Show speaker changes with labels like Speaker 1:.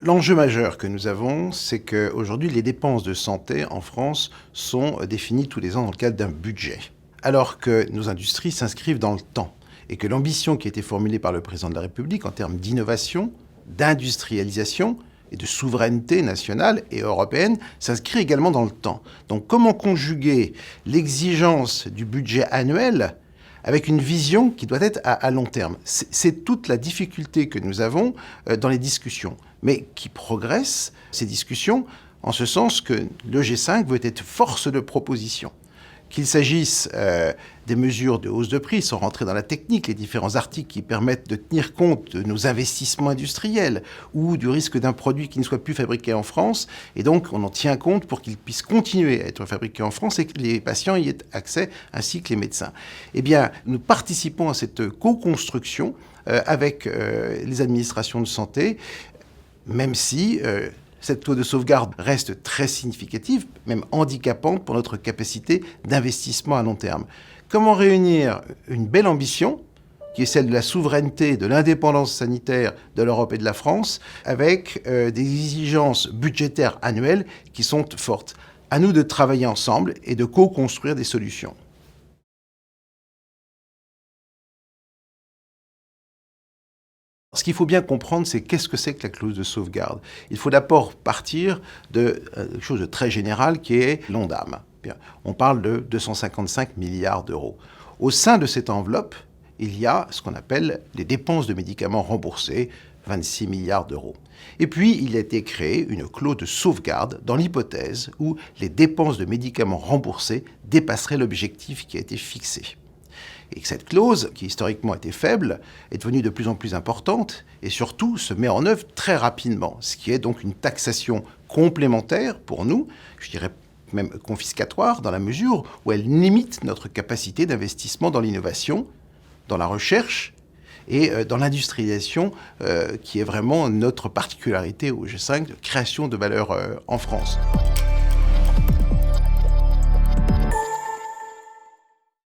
Speaker 1: L'enjeu majeur que nous avons, c'est qu'aujourd'hui, les dépenses de santé en France sont définies tous les ans dans le cadre d'un budget, alors que nos industries s'inscrivent dans le temps et que l'ambition qui a été formulée par le président de la République en termes d'innovation, d'industrialisation et de souveraineté nationale et européenne s'inscrit également dans le temps. Donc comment conjuguer l'exigence du budget annuel avec une vision qui doit être à long terme? C'est toute la difficulté que nous avons dans les discussions, mais qui progressent, ces discussions, en ce sens que le G5 veut être force de proposition. Qu'il s'agisse des mesures de hausse de prix, sans rentrer dans la technique, les différents articles qui permettent de tenir compte de nos investissements industriels ou du risque d'un produit qui ne soit plus fabriqué en France. Et donc, on en tient compte pour qu'il puisse continuer à être fabriqué en France et que les patients y aient accès, ainsi que les médecins. Eh bien, nous participons à cette co-construction avec les administrations de santé, même si cette clause de sauvegarde reste très significative, même handicapante pour notre capacité d'investissement à long terme. Comment réunir une belle ambition, qui est celle de la souveraineté, de l'indépendance sanitaire de l'Europe et de la France, avec des exigences budgétaires annuelles qui sont fortes? À nous de travailler ensemble et de co-construire des solutions. Ce qu'il faut bien comprendre, c'est qu'est-ce que c'est que la clause de sauvegarde. Il faut d'abord partir de quelque chose de très général qui est l'ONDAM. Bien, on parle de 255 milliards d'euros. Au sein de cette enveloppe, il y a ce qu'on appelle les dépenses de médicaments remboursés, 26 milliards d'euros. Et puis, il a été créé une clause de sauvegarde dans l'hypothèse où les dépenses de médicaments remboursés dépasseraient l'objectif qui a été fixé. Et que cette clause, qui historiquement était faible, est devenue de plus en plus importante et surtout se met en œuvre très rapidement, ce qui est donc une taxation complémentaire pour nous, je dirais même confiscatoire, dans la mesure où elle limite notre capacité d'investissement dans l'innovation, dans la recherche et dans l'industrialisation, qui est vraiment notre particularité au G5 de création de valeur en France.